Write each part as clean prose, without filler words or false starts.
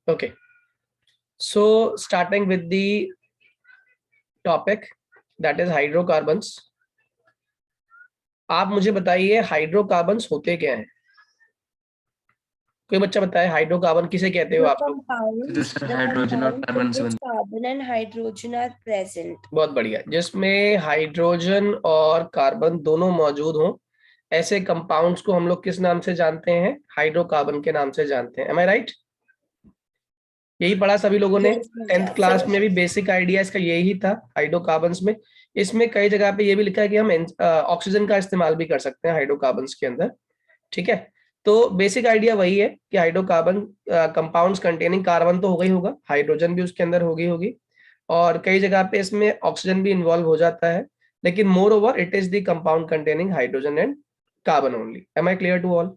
Okay, so starting with the topic that is hydrocarbons. आप मुझे बताइए हाइड्रोकार्बन्स होते क्या हैं? कोई बच्चा बताए हाइड्रोकार्बन किसे कहते हो आप लोग? हाइड्रोजन और कार्बन से carbon and hydrogen are present. बहुत बढ़िया। जिसमें हाइड्रोजन और कार्बन दोनों मौजूद हों ऐसे कंपाउंड्स को हम लोग किस नाम से जानते हैं? हाइड्रोकार्बन के नाम से जानते हैं। एम आई राइट? यही पढ़ा सभी लोगों ने 10th क्लास में भी। बेसिक आइडिया इसका यही था हाइड्रोकार्बन्स में। इसमें कई जगह पे ये भी लिखा है कि हम ऑक्सीजन का इस्तेमाल भी कर सकते हैं हाइड्रोकार्बन्स के अंदर। ठीक है, तो बेसिक आइडिया वही है कि हाइड्रोकार्बन कंपाउंड्स कंटेनिंग कार्बन तो होगा ही होगा, हाइड्रोजन भी उसके अंदर होगी और कई जगह पे इसमें ऑक्सीजन भी इन्वॉल्व हो जाता है, लेकिन moreover it is the compound containing hydrogen and carbon only. Am I clear to all?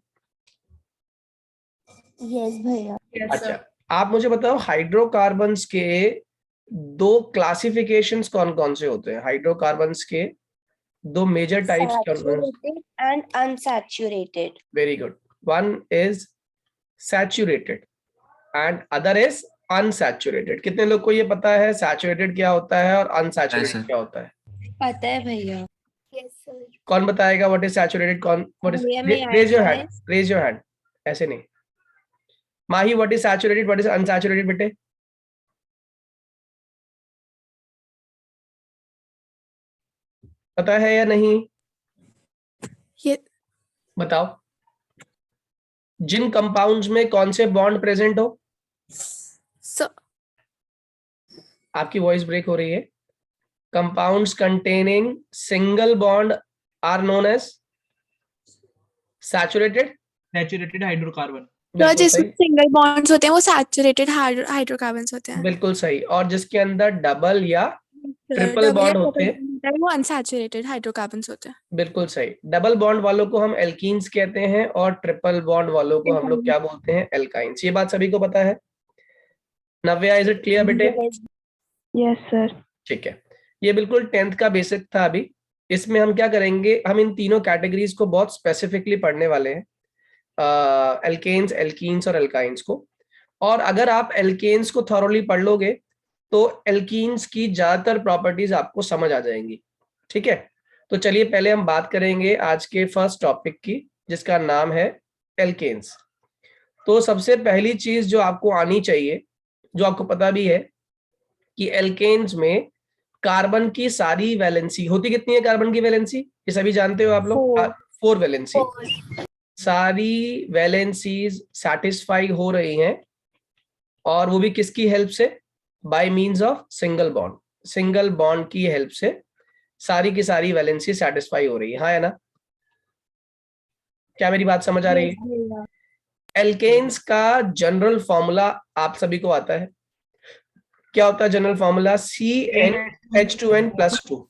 Yes भैया। अच्छा, आप मुझे बताओ हाइड्रोकार्बन्स के दो क्लासिफिकेशंस कौन कौन से होते हैं? हाइड्रोकार्बन्स के दो major types saturated and unsaturated. Very good. One is saturated and other is unsaturated. कितने लोग को ये पता है सैचुरेटेड क्या होता है और अनसैचुरेटेड क्या होता है? पता है भैया। Yes sir. कौन बताएगा व्हाट इज सैचुरेटेड? कौन? What is? Raise your hand, raise your hand. ऐसे नहीं। Mahi, what is saturated, what is unsaturated बेटे? पता है या नहीं? ये बताओ। जिन कंपाउंड्स में कौन से बॉन्ड प्रेजेंट हो? आपकी वॉइस ब्रेक हो रही है। Compounds containing single bond are known as saturated hydrocarbon. तो जिसमें सिंगल बॉन्ड्स होते हैं वो सैचुरेटेड हाइड्रोकार्बन्स होते हैं। बिल्कुल सही। और जिसके अंदर डबल या ट्रिपल बॉन्ड होते हैं वो अनसैचुरेटेड हाइड्रोकार्बन्स होते हैं। बिल्कुल सही। डबल बॉन्ड वालों को हम एल्कीन्स कहते हैं और ट्रिपल बॉन्ड वालों को हम लोग क्या बोलते हैं? एल्काइंस। ये बात सभी को पता है? नव्या, इज इट क्लियर बेटे? Yes sir. ठीक है, ये बिल्कुल 10th का बेसिक था। अभी इसमें हम क्या करेंगे, हम इन तीनों कैटेगरीज को बहुत स्पेसिफिकली पढ़ने वाले हैं, एल्केन्स, एल्कीन्स और एल्काइंस को। और अगर आप एल्केन्स को थॉरोली पढ़ लोगे तो एल्कीन्स की ज्यादातर प्रॉपर्टीज आपको समझ आ जाएंगी। ठीक है, तो चलिए पहले हम बात करेंगे आज के फर्स्ट टॉपिक की, जिसका नाम है एल्केन्स। तो सबसे पहली चीज जो आपको आनी चाहिए, जो आपको पता भी है, कि एल्केन्स में कार्बन की सारी वैलेंसी होती कितनी है? कार्बन की वैलेंसी ये सभी जानते हो आप लोग, 4 वैलेंसी। सारी वैलेंसीज सैटिस्फाई हो रही हैं, और वो भी किसकी हेल्प से? By means of single bond. Single bond की हेल्प से सारी की सारी वैलेंसी सैटिस्फाई हो रही है। हाँ है ना? क्या मेरी बात समझ आ रही है? एल्केन्स का जनरल फॉर्मूला आप सभी को आता है। क्या होता है जनरल फॉर्मूला? CnH2n+2।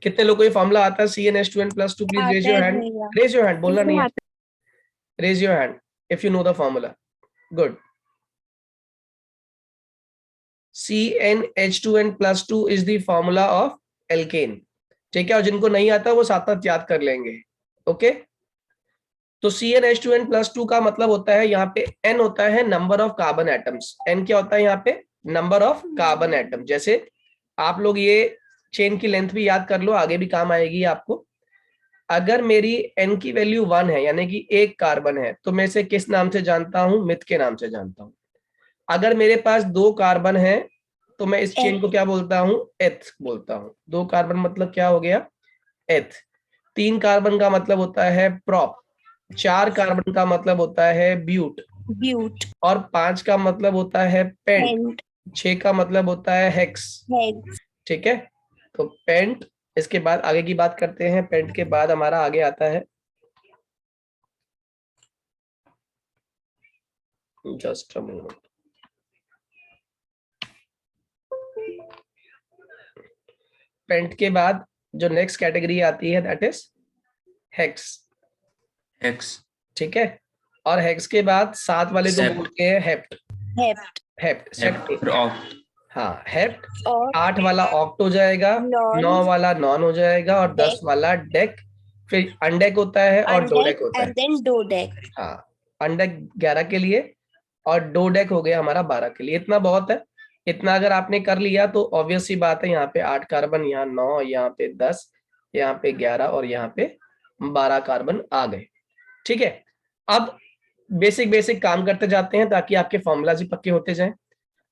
कितने लोगों को ये फॉर्मूला आता है CnH2n+2? Please raise your hand. Raise your hand, बोलना नहीं है। Raise your hand if you know the formula. Good. CnH2n+2 is the formula of alkane. ठीक है, और जिनको नहीं आता वो साथ साथ याद कर लेंगे। ओके, तो CnH2n+2 का मतलब होता है, यहाँ पे N होता है number of carbon atoms. N क्या होता है यहाँ पे? Number of carbon atom. जैसे आप लोग ये चेन की लेंथ भी याद कर लो, आगे भी काम आएगी आपको। अगर मेरी N की वैल्यू 1 है, यानी कि एक कार्बन है, तो मैं इसे किस नाम से जानता हूं? मिथ के नाम से जानता हूं। अगर मेरे पास 2 कार्बन है तो मैं इस चेन को क्या बोलता हूं? एथ बोलता हूं। 2 कार्बन मतलब क्या हो गया? एथ। 3 कार्बन का मतलब होता है प्रॉप। 4 कार्बन का मतलब होता है ब्यूट। और 5 का मतलब होता है पेंट। 6 का मतलब होता है हेक्स। ठीक है, तो पेंट। इसके बाद आगे की बात करते हैं। पेंट के बाद हमारा आगे आता है, जस्ट अ मिनट, पेंट के बाद जो नेक्स्ट कैटेगरी आती है दैट इज हेक्स। ठीक है, और हेक्स के बाद 7 वाले को बोलते हैं हेप्ट। हाँ, हेप्ट। 8 वाला ऑक्ट हो जाएगा, 9 वाला नॉन हो जाएगा, और 10 वाला डेक। फिर अनडेक होता है और डोडेक होता है। डोडेक। हाँ, अनडेक 11 के लिए और डोडेक हो गया हमारा 12 के लिए। इतना बहुत है। इतना अगर आपने कर लिया तो ऑब्वियस सी बात है, यहाँ पे 8 कार्बन, यहाँ 9, यहाँ पे 10, यहाँ पे 11 और यहाँ पे 12 कार्बन आ गए। ठीक है, अब बेसिक काम करते जाते हैं ताकि आपके फॉर्मूलाज भी पक्के होते जाएं।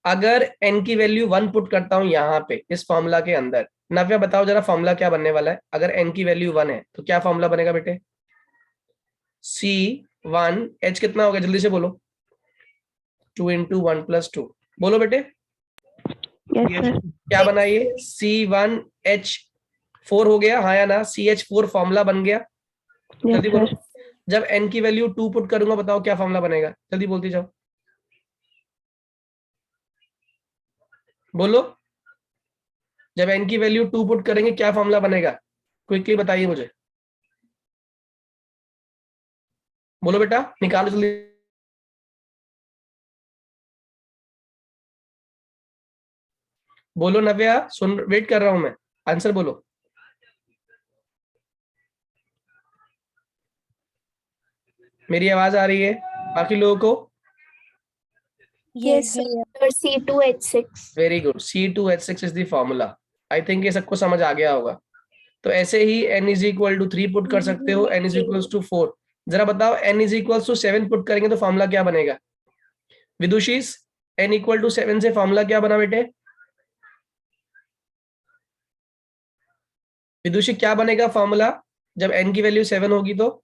अगर n की वैल्यू 1 पुट करता हूं यहाँ पे इस फॉर्मूला के अंदर, नव्या बताओ जरा फॉर्मूला क्या बनने वाला है। अगर n की वैल्यू 1 है तो क्या फॉर्मूला बनेगा बेटे? C1H कितना हो गया, जल्दी से बोलो। 2 × 1 + 2 बोलो बेटे। क्या बना ये? C1H4 हो गया, हाँ या ना? CH4 फॉर्मूला बन गया। जल्दी बोलो। जब n की वैल्यू 2 पुट करूंगा बताओ क्या फॉर्मूला बनेगा, जल्दी बोलती जाओ, बोलो। जब n की वैल्यू 2 पुट करेंगे क्या फॉर्मूला बनेगा, क्विकली बताइए मुझे, बोलो बेटा, निकालो जल्दी। बोलो नव्या, सुन, वेट कर रहा हूं मैं, आंसर बोलो। मेरी आवाज आ रही है बाकी लोगों को? Yes, sir. C2H6. Very good, C2H6 is the formula. I think ये सबको समझ आ गया होगा। तो ऐसे ही n = 3 पुट कर सकते हो, n = 4। जरा बताओ n = 7 पुट करेंगे तो फॉर्मूला क्या बनेगा? विदुषीस, n = 7 से फॉर्मूला क्या बना बेटे? विदुषी क्या बनेगा फॉर्मूला जब n की वैल्यू 7 होगी तो?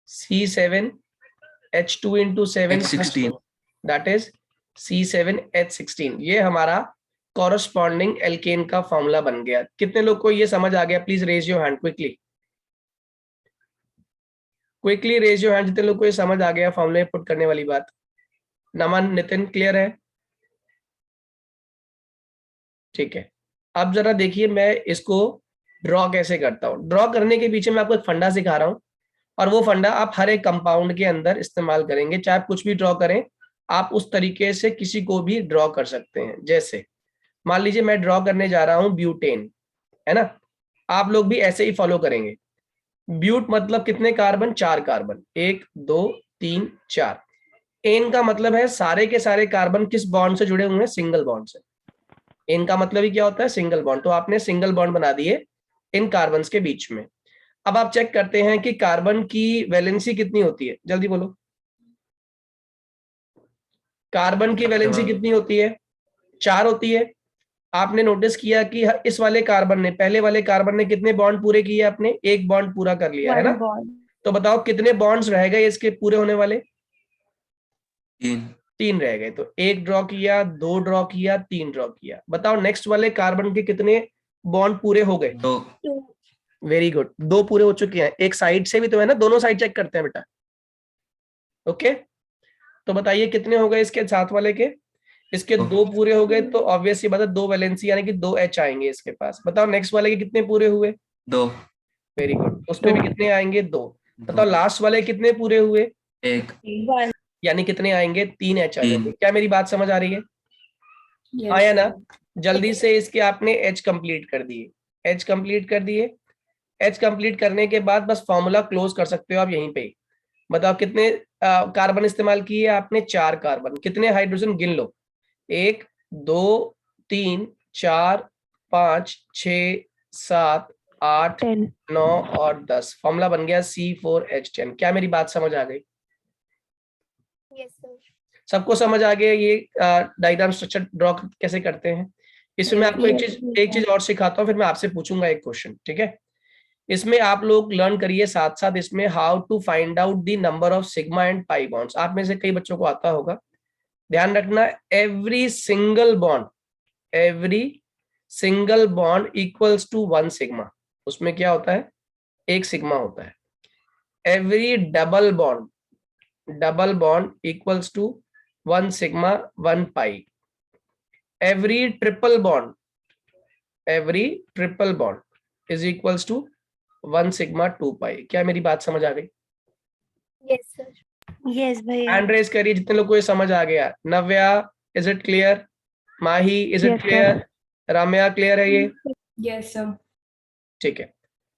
C7H2 × 7 H16, that is C7H16। ये हमारा कॉरस्पॉन्डिंग एल्केन का फॉर्मूला बन गया। कितने लोग को ये समझ आ गया? Please raise your hand quickly, quickly raise your hand जितने लोग को ये समझ आ गया फॉर्मूले पुट करने वाली बात। नमन, नितिन, क्लियर है? ठीक है, अब जरा देखिए मैं इसको ड्रॉ कैसे करता हूं। ड्रॉ करने के पीछे मैं आपको एक फंडा सिखा रहा हूं, और वो फंडा आप हर एक कंपाउंड के अंदर इस्तेमाल करेंगे। चाहे आप कुछ भी ड्रॉ करें, आप उस तरीके से किसी को भी ड्रॉ कर सकते हैं। जैसे मान लीजिए मैं ड्रॉ करने जा रहा हूं ब्यूटेन, है ना? आप लोग भी ऐसे ही फॉलो करेंगे। ब्यूट मतलब कितने कार्बन? 4 कार्बन, 1 2 3 4। एन का मतलब है सारे के सारे कार्बन किस बॉन्ड से जुड़े हुए हैं? सिंगल बॉन्ड से। एन का मतलब ही क्या होता है? Single bond. तो आपने सिंगल बॉन्ड बना दिए इन कार्बन के बीच में। अब आप चेक करते हैं कि कार्बन की वैलेंसी कितनी होती है, जल्दी बोलो। कार्बन की वैलेंसी कितनी होती है? 4 होती है। आपने नोटिस किया कि इस वाले कार्बन ने, पहले वाले कार्बन ने कितने बॉन्ड पूरे किए? आपने एक बॉन्ड पूरा कर लिया है ना? तो बताओ कितने बॉन्ड्स रह गए इसके पूरे होने वाले? 3 रह गए। तो 1 ड्रॉ किया, 2 ड्रॉ किया, 3 ड्रॉ किया। बताओ नेक्स्ट वाले कार्बन के कितने बॉन्ड पूरे हो गए? 2। वेरी गुड, 2 पूरे हो चुके हैं। एक साइड से भी तो है ना, दोनों साइड चेक करते हैं बेटा। ओके, तो बताइए कितने हो गए इसके साथ वाले के? इसके 2 पूरे हो गए, तो ऑब्वियस सी बात है 2 वैलेंसी यानी कि 2 H आएंगे इसके पास। बताओ नेक्स्ट वाले के कितने पूरे हुए? 2। वेरी गुड, उस पे भी कितने आएंगे? 2। बताओ लास्ट वाले कितने पूरे हुए? 1। यानी कितने आएंगे? 3 H आ जाएंगे। क्या मेरी बात समझ आ रही है? हाँ या ना? जल्दी से इसके आपने H कंप्लीट कर दिए, H कंप्लीट कर दिए। H कंप्लीट करने के बाद बस फॉर्मूला क्लोज कर सकते हो आप यहीं पे। बताओ कितने कार्बन इस्तेमाल किए आपने? 4 कार्बन। कितने हाइड्रोजन गिन लो? 1 2 3 4 5 6 7 8 9 और 10। फॉर्मूला बन गया C4H10। क्या मेरी बात समझ आ गई? Yes, sir. सबको समझ आ गया ये डायग्राम स्ट्रक्चर ड्रॉ कैसे करते हैं? इसमें मैं आपको एक चीज और सिखाता हूँ, फिर मैं आपसे पूछूंगा एक क्वेश्चन, ठीक है? इसमें आप लोग लर्न करिए साथ साथ इसमें how to find out the number of sigma and pi bonds. आप में से कई बच्चों को आता होगा। ध्यान रखना, every single bond equals to 1 sigma. उसमें क्या होता है? 1 सिग्मा होता है। Every double bond equals to 1 sigma 1 pi. Every triple bond is equals to 1 sigma 2 pi. क्या मेरी बात समझ आ गई? Yes, sir. Yes, भैया. हैंड रेज करिए जितने लोग को ये समझ आ गया। Navya, is it clear? Mahi, is it clear? Ramya, clear है ये? Yes, sir. ठीक है,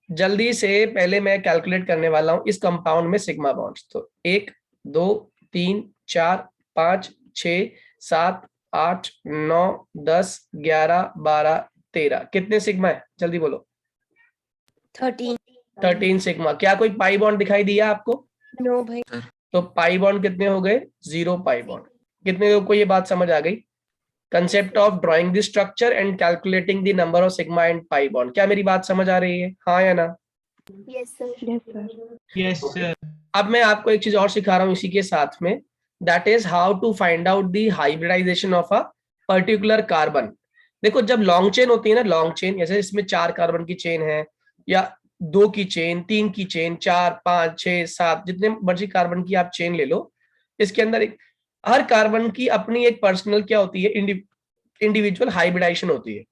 जल्दी से पहले मैं कैलकुलेट करने वाला हूं इस कंपाउंड में सिग्मा बॉन्ड्स। तो 1 2 3 4 5 6 7 8 9 10 11 12 13 कितने सिग्मा है? जल्दी बोलो। 13 सिग्मा। क्या कोई पाई बॉन्ड दिखाई दिया आपको? नो भाई। तो पाई बॉन्ड कितने हो गए? 0 पाई बॉन्ड। कितने लोगों को ये बात समझ आ गई? Concept of drawing the structure and calculating the number of sigma and pi bond. क्या मेरी बात समझ आ रही है? हाँ या ना? Yes sir. Yes sir. अब मैं आपको एक चीज और सिखा रहा हूँ इसी के साथ में, that is how to find out the hybridization of a particular carbon. देखो जब लॉन्ग चेन होती है ना, लॉन्ग चेन, जैसे इसमें 4 कार्बन की चेन है या 2 की चेन, 3 की चेन, 4 5 6 7 जितने मर्जी कार्बन की आप चेन ले लो, इसके अंदर हर कार्बन की अपनी एक पर्सनल क्या होती है? इंडिविजुअल हाइब्रिडाइजेशन होती है।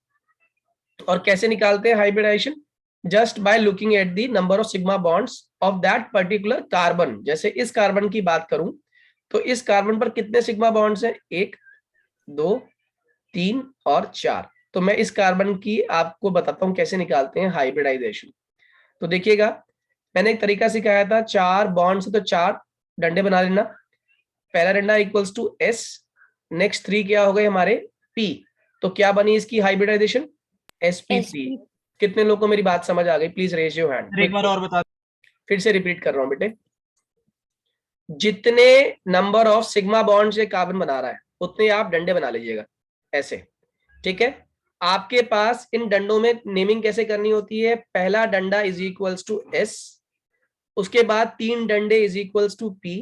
और कैसे निकालते हैं hybridization? Just by looking at the number of sigma bonds of that particular carbon. जैसे इस कार्बन की बात करूं तो इस कार्बन पर कितने सिग्मा बॉन्ड्स हैं? 1 2 3 और 4। तो मैं इस कार्बन की आपको बताता हूं कैसे निकालते हैं हाइब्रिडाइजेशन। तो देखिएगा, मैंने एक तरीका सिखाया था, 4 बॉन्ड से तो 4 डंडे बना लेना। पहला डंडा इक्वल्स टू S, नेक्स्ट 3 क्या हो गए हमारे? P। तो क्या बनी इसकी हाइब्रिडाइजेशन? sp3। कितने लोगों को मेरी बात समझ आ गई? Please raise your hand. एक बार और बता। फिर से रिपीट कर रहा हूं बेटे, जितने नंबर ऑफ सिग्मा बॉन्ड से कार्बन बना रहा है उतने आप डंडे बना लीजिएगा ऐसे, ठीक है? आपके पास इन डंडों में नेमिंग कैसे करनी होती है? पहला डंडा इज इक्वल्स टू S, उसके बाद 3 डंडे इज इक्वल्स टू P,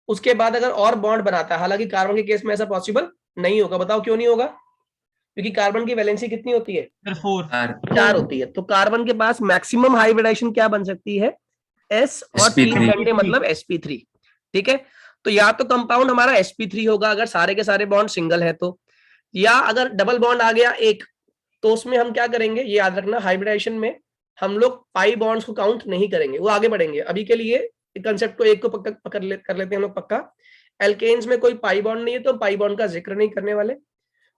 उसके बाद अगर और बॉन्ड बनाता है, हालांकि कार्बन के केस में ऐसा पॉसिबल नहीं होगा। बताओ क्यों नहीं होगा? क्योंकि कार्बन की वैलेंसी कितनी होती है? 4 होती है। तो कार्बन के पास मैक्सिमम हाइब्रिडाइजेशन क्या बन सकती है? S और 3 डंडे मतलब sp3, ठीक है? तो या तो कंपाउंड हमारा sp3 होगा अगर सारे के सारे बॉन्ड सिंगल है तो, या अगर डबल बॉन्ड आ गया एक, तो उसमें हम क्या करेंगे? ये याद रखना, हाइब्रिडाइजेशन में हम लोग पाई बॉन्ड्स को काउंट नहीं करेंगे, वो आगे बढ़ेंगे। अभी के लिए कंसेप्ट को एक को कर लेते हैं हम लोग पक्का। एल्केन्स में कोई पाई बॉन्ड नहीं है तो पाई बॉन्ड का जिक्र नहीं करने वाले।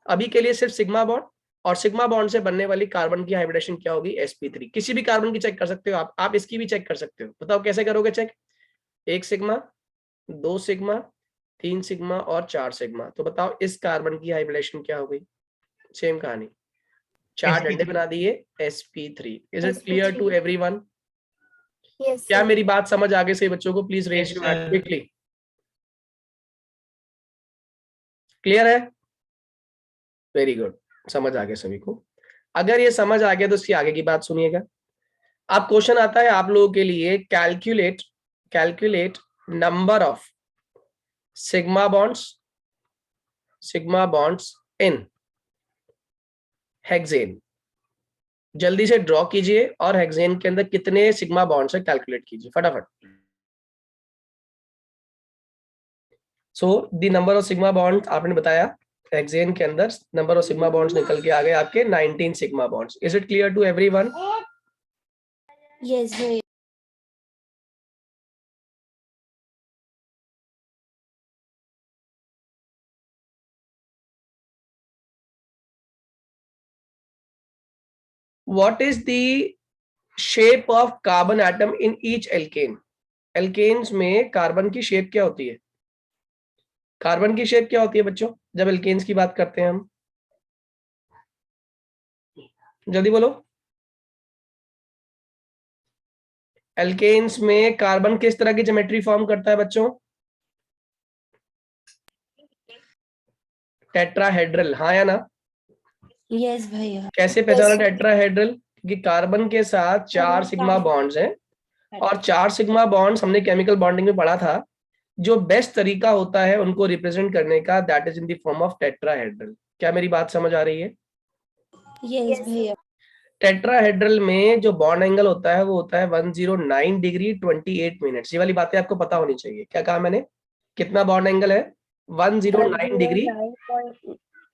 अभी के लिए सिर्फ सिग्मा बॉन्ड, और सिग्मा बॉन्ड से बनने वाली कार्बन की हाइब्रिडेशन क्या होगी? sp3। किसी भी कार्बन की चेक कर सकते हो आप इसकी भी चेक कर सकते हो। बताओ कैसे करोगे चेक? 1 सिग्मा, 2 सिग्मा, 3 सिग्मा और 4 सिग्मा। तो बताओ इस कार्बन की हाइब्रिडेशन क्या हो गई? सेम कहानी, 4 डंडे बना दिए, sp3। Is it clear to everyone? क्या मेरी बात समझ आ गई सही बच्चों को? Please raise your hand quickly. Clear है? वेरी गुड, समझ आ गया सभी को। अगर ये समझ आ गया तो इसकी आगे की बात सुनिएगा। अब क्वेश्चन आता है आप लोगों के लिए, calculate number of sigma bonds in hexane. जल्दी से ड्रॉ कीजिए और हेक्सेन के अंदर कितने सिग्मा बॉन्ड्स है कैलकुलेट कीजिए फटाफट। So the number of sigma bonds आपने बताया, हेक्सेन के अंदर नंबर ऑफ सिग्मा बॉन्ड्स निकल के आ गए आपके 19 sigma bonds. Is it clear to everyone? Yes भाई। What is the shape of carbon atom in each alkane? Alkanes में कार्बन की शेप क्या होती है? कार्बन की शेप क्या होती है बच्चों जब एल्केन्स की बात करते हैं हम? जल्दी बोलो। एल्केन्स में कार्बन किस तरह की ज्योमेट्री फॉर्म करता है बच्चों? टेट्राहेड्रल, हाँ या ना? यस भैया। कैसे पहचाना टेट्राहेड्रल? क्योंकि कार्बन के साथ 4 सिग्मा बॉन्ड्स हैं, और 4 सिग्मा बॉन्ड्स हमने केमिकल बॉन्डिंग में पढ़ा था, जो बेस्ट तरीका होता है उनको रिप्रेजेंट करने का, that is in the form of tetrahedral. क्या मेरी बात समझ आ रही है? यस भैया। टेट्राहेड्रल में जो बॉन्ड एंगल होता है वो होता है 109 डिग्री 28 मिनट्स। ये वाली बातें आपको पता होनी चाहिए। क्या कहा मैंने? कितना बॉन्ड एंगल है? 109 डिग्री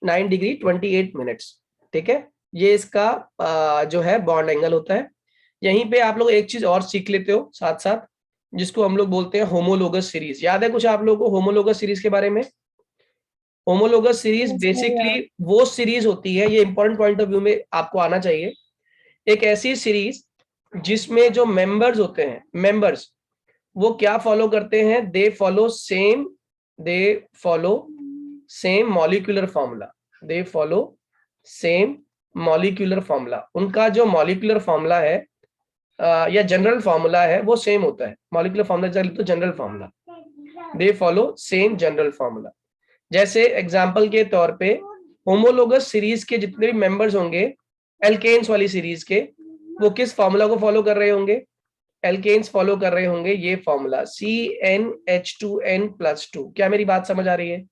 9 डिग्री 28 मिनट्स, ठीक है? ये इसका जो है बॉन्ड एंगल होता है। यहीं पे आप लोग एक चीज और सीख लेते हो साथ साथ, जिसको हम लोग बोलते हैं होमोलोगस सीरीज। याद है कुछ आप लोगों को होमोलोगस सीरीज के बारे में? होमोलोगस सीरीज बेसिकली वो सीरीज होती है, ये इंपॉर्टेंट पॉइंट ऑफ व्यू में आपको आना चाहिए, एक ऐसी सीरीज जिसमें जो मेंबर्स होते हैं, मेंबर्स वो क्या फॉलो करते हैं? They follow same molecular formula. They follow same molecular formula. उनका जो मॉलिक्यूलर फॉर्मूला है या जनरल फॉर्मूला है वो सेम होता है। मॉलिक्यूलर फॉर्मूला चले तो general formula, they follow same general formula. जैसे एग्जांपल के तौर पे होमोलोगस सीरीज के जितने भी मेंबर्स होंगे एल्केन्स वाली सीरीज के, वो किस फॉर्मूला को फॉलो कर रहे होंगे? एल्केन्स फॉलो कर रहे होंगे ये फॉर्मूला CnH2n+2। क्या मेरी बात समझ आ रही है?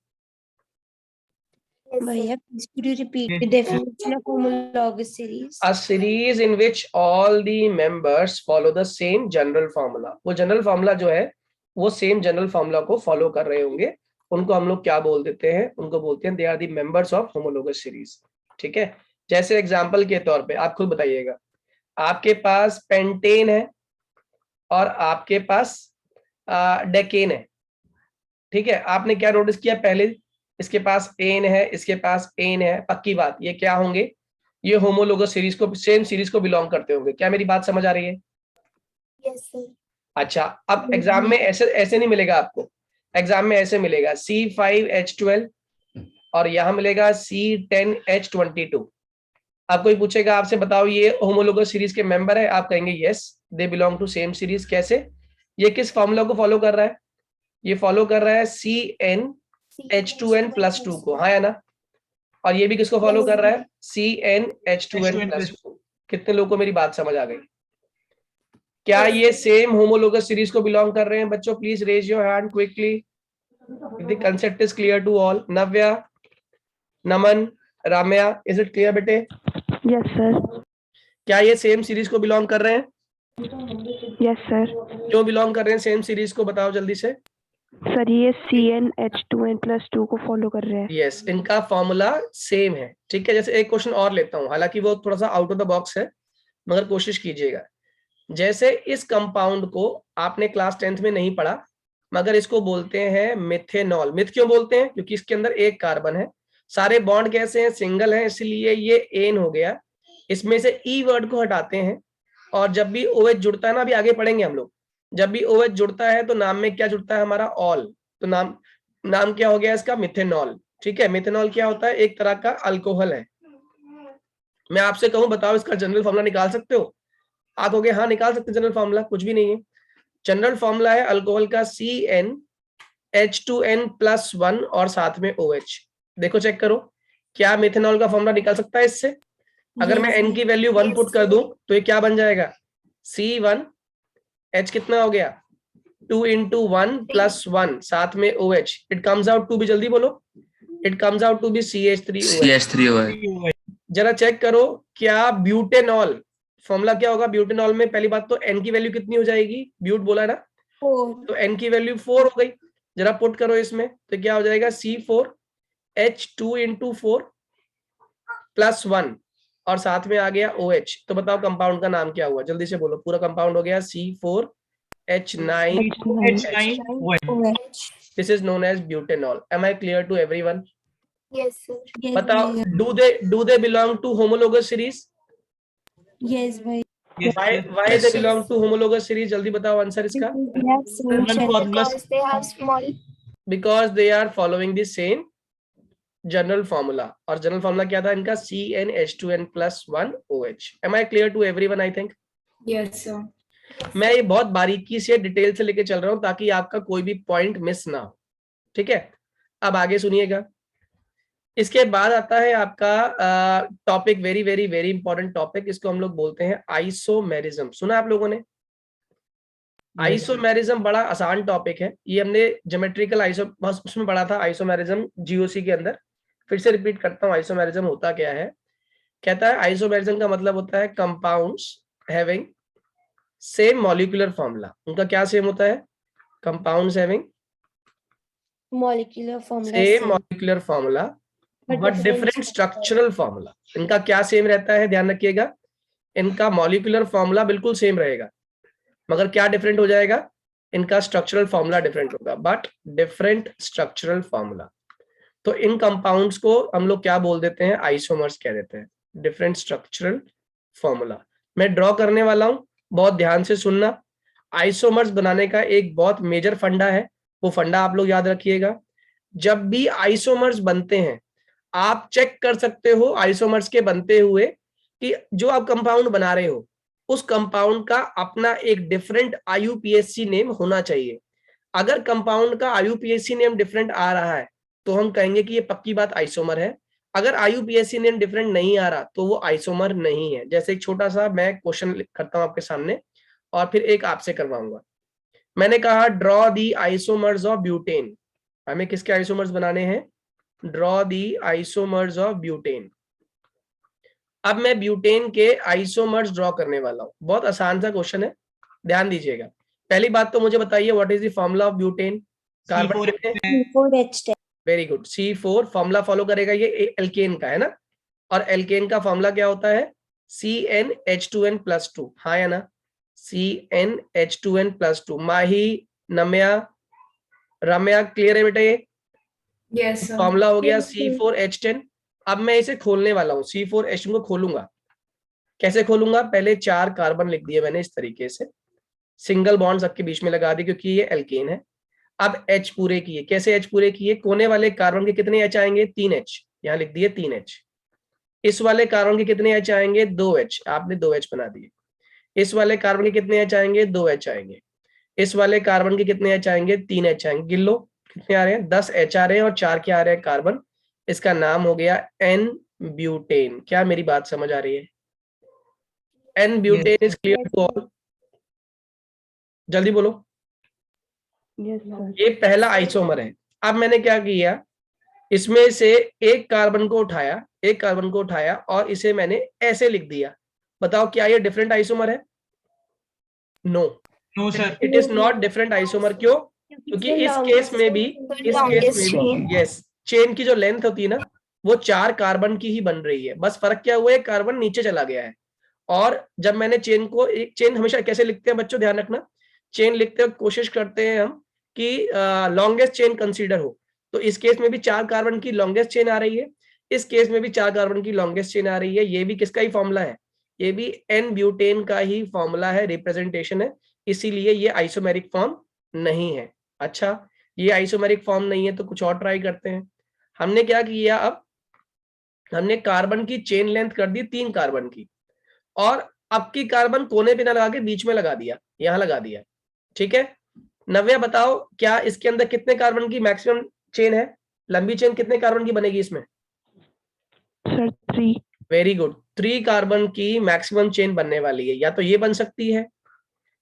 भैया, could you repeat the definition of homologous series? A series in which all the members follow the same general formula। वो जनरल फॉर्मूला जो है वो सेम जनरल फॉर्मूला को फॉलो कर रहे होंगे, उनको हम लोग क्या बोल देते हैं? उनको बोलते हैं they are the members of homologous series. ठीक है, जैसे एग्जांपल के तौर पे आप खुद बताइएगा, आपके पास पेंटेन है और आपके पास डेकेन है। ठीक है, आपने क्या नोटिस किया? पहले इसके पास एन है, इसके पास एन है, पक्की बात ये क्या होंगे? ये होमोलोगस सीरीज को, सेम सीरीज को बिलोंग करते होंगे। क्या मेरी बात समझ आ रही है? Yes, sir. अच्छा, अब एग्जाम में ऐसे नहीं मिलेगा आपको। एग्जाम में ऐसे मिलेगा C5H12 और यहां मिलेगा C10H22। अब कोई पूछेगा आपसे, बताओ ये होमोलोगस सीरीज के मेंबर है? आप कहेंगे yes, they belong to same series. कैसे? ये किस फॉर्मूला को फॉलो कर रहा है? ये फॉलो कर रहा है CnH2n+2 को, हाँ या ना? और ये भी किसको फॉलो कर रहा है? CnH2n+2। कितने लोगों को मेरी बात समझ आ गई? क्या ये सेम होमोलोगस सीरीज को बिलोंग कर रहे हैं? बच्चों please raise your hand quickly, the concept is clear to all. Navya, Naman, Ramya, is it clear बेटे? Yes sir. क्या ये सेम सीरीज को बिलोंग कर रहे हैं? Yes sir. क्यों बिलोंग कर रहे हैं सेम सीरीज को? बताओ जल्दी से। सर ये CnH2n+2 को फॉलो कर रहे हैं। यस, इनका फॉर्मूला सेम है। ठीक है, जैसे एक क्वेश्चन और लेता हूं, हालांकि वो थोड़ा सा आउट ऑफ द बॉक्स है, मगर कोशिश कीजिएगा। जैसे इस कंपाउंड को आपने क्लास 10th में नहीं पढ़ा, मगर इसको बोलते हैं मिथेनॉल। मिथ क्यों बोलते हैं? क्योंकि इसके अंदर एक कार्बन है, सारे बॉन्ड कैसे हैं? सिंगल है, इसलिए ये एन हो गया। इसमें से ई वर्ड को हटाते हैं और जब भी OH जुड़ता है ना, अभी आगे पढ़ेंगे हम लोग, जब भी OH जुड़ता है तो नाम में क्या जुड़ता है? हमारा ऑल। तो नाम क्या हो गया इसका? मिथेनॉल। ठीक है, मिथेनॉल क्या होता है? एक तरह का अल्कोहल है। मैं आपसे कहूं बताओ इसका जनरल फॉर्मूला निकाल सकते हो? आप कहोगे हाँ निकाल सकते, जनरल फॉर्मूला कुछ भी नहीं है। जनरल फॉर्मूला है अल्कोहल का CnH2n+1 और साथ में OH। देखो चेक करो, क्या मिथेनॉल का फॉर्मूला निकाल सकता है इससे? अगर मैं n की वैल्यू 1 पुट कर दूं तो ये क्या बन जाएगा? C1H कितना हो गया? 2 × 1 + 1 साथ में OH, it comes out to be, जल्दी बोलो, it comes out to be CH3OH। जरा चेक करो, क्या ब्यूटेनॉल फॉर्मूला क्या होगा? ब्यूटेनॉल में पहली बात तो n की वैल्यू कितनी हो जाएगी? ब्यूट बोला ना, तो n की वैल्यू 4 हो गई। जरा पुट करो इसमें तो क्या हो जाएगा? C4H2 × 4 + 1 और साथ में आ गया OH। तो बताओ कंपाउंड का नाम क्या हुआ? जल्दी से बोलो। पूरा कंपाउंड हो गया C4H9OH। This is known as butanol. Am I clear to everyone? Yes, sir. बताओ, do they belong to homologous series? Yes, bhai. Why they belong to homologous series? जल्दी बताओ आंसर इसका। Because they have small. Because they are following the same general formula. और general formula क्या था इनका? CnH2n+1 OH। Am I clear to everyone? I think. Yes, sir. मैं ये बहुत बारीकी से डिटेल से लेके चल रहा हूं ताकि आपका कोई भी पॉइंट मिस ना हो। ठीक है, अब आगे सुनिएगा। इसके बाद आता है आपका topic, very very very important topic, इसको हम लोग बोलते हैं आइसोमेरिज्म। सुना आप लोगों ने? आइसोमेरिज्म बड़ा आसान टॉपिक है, ये हमने ज्योमेट्रिकल उसमें पढ़ा था आइसोमेरिज्म GOC के अंदर। फिर से रिपीट करता हूँ, आइसोमेरिज्म होता क्या है? कहता है आइसोमेरिज्म का मतलब होता है compounds having same molecular formula. उनका क्या सेम होता है? Compounds having Molecular formula. Same molecular formula but different structural formula. इनका क्या सेम रहता है? ध्यान रखिएगा, इनका मॉलिक्यूलर फॉर्मूला बिल्कुल सेम रहेगा, मगर क्या डिफरेंट हो जाएगा? इनका स्ट्रक्चरल फॉर्मूला डिफरेंट होगा, बट डिफरेंट स्ट्रक्चरल फॉर्मूला। तो इन कंपाउंड्स को हम लोग क्या बोल देते हैं? आइसोमर्स कह देते हैं, डिफरेंट स्ट्रक्चरल फॉर्मूला। मैं ड्रॉ करने वाला हूं, बहुत ध्यान से सुनना। आइसोमर्स बनाने का एक बहुत मेजर फंडा है, वो फंडा आप लोग याद रखिएगा। जब भी आइसोमर्स बनते हैं आप चेक कर सकते हो आइसोमर्स के बनते हुए कि जो आप कंपाउंड बना रहे हो उस कंपाउंड का अपना एक डिफरेंट IUPAC नेम होना चाहिए। अगर कंपाउंड का IUPAC नेम डिफरेंट आ रहा है तो हम कहेंगे कि ये पक्की बात आइसोमर है। अगर IUPAC नेम डिफरेंट नहीं आ रहा तो वो आइसोमर नहीं है। जैसे एक छोटा सा मैं क्वेश्चन करता हूं आपके सामने और फिर एक आपसे करवाऊंगा। मैंने कहा draw the isomers of butane. हमें किसके आइसोमर्स बनाने हैं? Draw the isomers of butane. अब मैं ब्यूटेन के आइसोमर्स ड्रॉ करने वाला हूं। बहुत आसान सा क्वेश्चन है, ध्यान दीजिएगा। पहली बात तो मुझे बताइए what is the formula of butane? Carbon कितने? Very good, C4 formula follow करेगा, ये एल्केन का है ना। और एल्केन का फॉर्मूला क्या होता है? CnH2n+2। हाँ या ना? CnH2n+2। माही, नम्या, रम्या क्लियर है बेटा? ये यस सर। फॉर्मूला हो गया C4H10। अब मैं इसे खोलने वाला हूं, C4H10 को खोलूंगा। कैसे खोलूंगा? पहले 4 कार्बन लिख दिए मैंने इस तरीके से, सिंगल बॉन्ड सबके बीच में लगा दी क्योंकि ये एल्केन है। अब H पूरे किए। कैसे H पूरे किए? कोने वाले कार्बन के कितने H आएंगे? 3H, यहां लिख दिए 3H। इस वाले कार्बन के कितने H आएंगे? 2H, आपने 2H बना दिए। इस वाले कार्बन के कितने H आएंगे? 2H आएंगे। इस वाले कार्बन के कितने H आएंगे? 3H आएंगे। गिन लो कितने आ रहे हैं? 10 H आ रहे हैं और 4 क्या आ रहे हैं? कार्बन। इसका नाम हो गया N ब्यूटेन। क्या मेरी बात समझ आ रही है? N butane is clear to all? जल्दी बोलो। ये पहला आइसोमर है। अब मैंने क्या किया, इसमें से एक कार्बन को उठाया और इसे मैंने ऐसे लिख दिया। बताओ क्या ये डिफरेंट आइसोमर है? No, no sir, it is not different isomer. क्यों? क्योंकि इस केस में भी यस, चेन की जो लेंथ होती है ना वो 4 कार्बन की ही बन रही है। बस फर्क क्या हुआ है? कार्बन नीचे चला गया है। और जब मैंने चेन को, चेन हमेशा कैसे लिखते हैं बच्चों, ध्यान रखना, चेन लिखते वक्त कोशिश करते हैं हम कि लॉन्गेस्ट चेन कंसीडर हो। तो इस केस में भी 4 कार्बन की लॉन्गेस्ट चेन आ रही है, इस केस में भी 4 कार्बन की लॉन्गेस्ट चेन आ रही है। ये भी किसका ही फॉर्मूला है? ये भी N ब्यूटेन का ही फॉर्मूला है, रिप्रेजेंटेशन है, इसीलिए ये आइसोमेरिक फॉर्म नहीं है। अच्छा, ये आइसोमेरिक फॉर्म नहीं है तो कुछ और ट्राई करते हैं। हमने क्या किया, अब हमने कार्बन की चेन लेंथ कर दी 3 कार्बन की, और अब की कार्बन कोने पे ना लगा के बीच में लगा दिया, यहां लगा दिया। ठीक है, नव्या बताओ क्या इसके अंदर कितने कार्बन की मैक्सिमम चेन है? लंबी चेन कितने कार्बन की बनेगी इसमें? सर 3। वेरी गुड, 3 कार्बन की मैक्सिमम चेन बनने वाली है। या तो ये बन सकती है,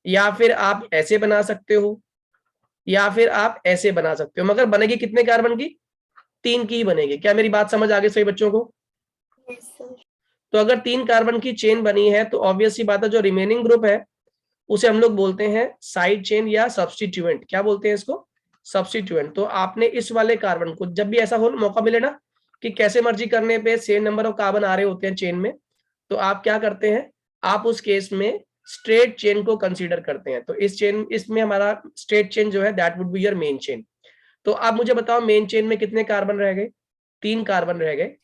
या फिर आप ऐसे बना सकते हो, या फिर आप ऐसे बना सकते हो, मगर बनेगी कितने कार्बन की? 3 की ही बनेगी। क्या मेरी बात समझ आ गई सही बच्चों को? तो अगर 3 कार्बन की चेन बनी है तो ऑब्वियस सी बात है जो रिमेनिंग ग्रुप है उसे हम लोग बोलते हैं साइड चेन या सब्स्टिट्यूएंट। क्या बोलते हैं इसको? सब्स्टिट्यूएंट। तो आपने इस वाले कार्बन को, जब भी ऐसा हो मौका मिले ना कि कैसे मर्जी करने पे सेम नंबर ऑफ कार्बन आ रहे होते हैं चेन में, तो आप क्या करते हैं, आप उस केस में स्ट्रेट चेन को कंसीडर करते हैं। तो इसमें हमारा स्ट्रेट चेन जो है that would be your main chain. तो आप मुझे बताओ मेन चेन में कितने कार्बन रह गए? 3 कार्बन रह गए।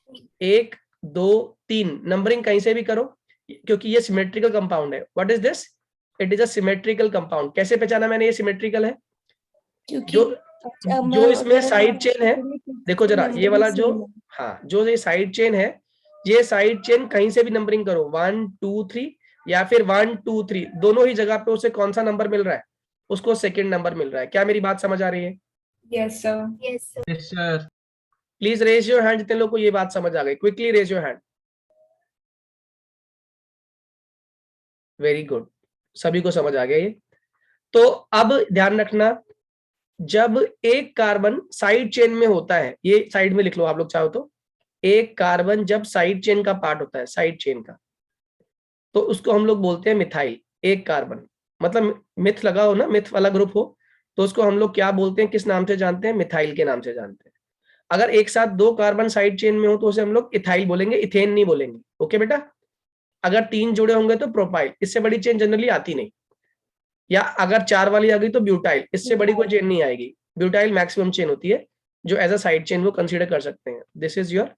1 2 3, नंबरिंग कहीं से भी करो क्योंकि ये सिमेट्रिकल कंपाउंड है। What is this? It is a symmetrical compound. कैसे पहचाना मैंने ये सिमेट्रिकल है? जो इसमें साइड चेन है, देखो जरा ये वाला जो, हाँ जो ये साइड चेन है, ये साइड चेन कहीं से भी नंबरिंग करो 1 2 3 या फिर 1 2 3, दोनों ही जगह पे उसे कौन सा नंबर मिल रहा है? उसको सेकंड नंबर मिल रहा है। क्या मेरी बात समझ आ रही है? Yes sir. Yes sir. Please raise your hand जितने लोग को ये बात समझ आ गई। Quickly raise your hand. Very good, सभी को समझ आ गया ये। तो अब ध्यान रखना, जब एक कार्बन साइड चेन में होता है, ये साइड में लिख लो आप लोग चाहो तो, एक कार्बन जब साइड चेन का पार्ट होता है, साइड चेन का, तो उसको हम लोग बोलते हैं मिथाइल। एक कार्बन मतलब मिथ लगा हो ना, मिथ वाला ग्रुप हो, तो उसको हम लोग क्या बोलते हैं, किस नाम से जानते हैं? मिथाइल के नाम से जानते हैं। अगर एक साथ 2 कार्बन साइड चेन में हो तो उसे हम लोग इथाइल बोलेंगे, इथेन नहीं बोलेंगे। ओके बेटा? अगर 3 जुड़े होंगे तो प्रोपाइल, इससे बड़ी चेन जनरली आती नहीं। या अगर 4 वाली आ गई तो ब्यूटाइल, इससे बड़ी कोई चेन नहीं आएगी। ब्यूटाइल मैक्सिमम चेन होती है जो एज अ साइड चेन वो कंसीडर कर सकते हैं। This is your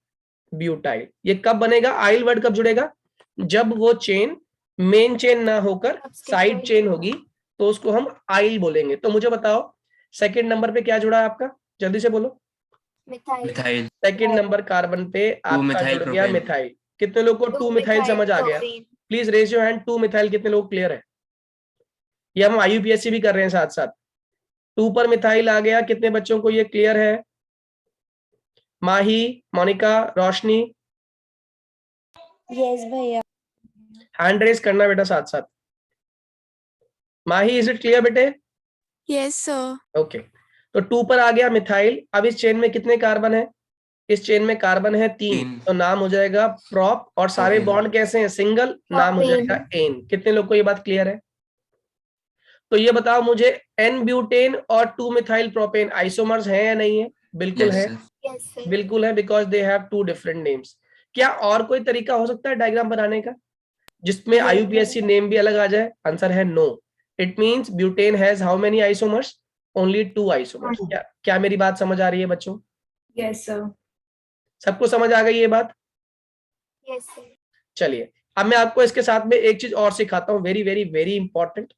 butyl. ये कब बनेगा? आइल वर्ड कब जुड़ेगा? जब वो चेन मेन चेन ना होकर साइड चेन होगी, तो उसको हम आइल बोलेंगे। तो मुझे बताओ सेकंड नंबर पे क्या जुड़ा है आपका, जल्दी से बोलो। मिथाइल। सेकंड नंबर कार्बन पे आपका जुड़ गया मिथाइल। कितने लोग को 2 मिथाइल समझ आ गया? Please raise your hand. 2 methyl कितने लोग क्लियर है? ये हम IUPAC भी कर रहे हैं साथ साथ। 2 पर मिथाइल आ गया, कितने बच्चों को ये क्लियर है? माही, मोनिका, रोशनी, यस भैया। हैंड रेज करना बेटा साथ साथ। माही, इज इट क्लियर बेटे? Yes sir. ओके, तो 2 पर आ गया मिथाइल। अब इस चेन में कितने कार्बन है? इस चेन में कार्बन है 3, तो नाम हो जाएगा प्रोप। और सारे बॉन्ड कैसे हैं? सिंगल, नाम हो जाएगा एन। कितने लोग को ये बात क्लियर है? तो ये बताओ मुझे, एन ब्यूटेन और 2 मिथाइल प्रोपेन आइसोमर्स हैं या नहीं है? बिल्कुल है, बिल्कुल है, because they have 2 different names. क्या और कोई तरीका हो सकता है डायग्राम बनाने का जिसमें IUPAC नेम भी अलग आ जाए? आंसर है no. It means butane has how many isomers? Only 2 isomers. क्या मेरी बात समझ आ रही है बच्चों? Yes sir. सबको समझ आ गई ये बात? Yes sir. चलिए, अब मैं आपको इसके साथ में एक चीज और सिखाता हूँ, वेरी वेरी वेरी इंपॉर्टेंट।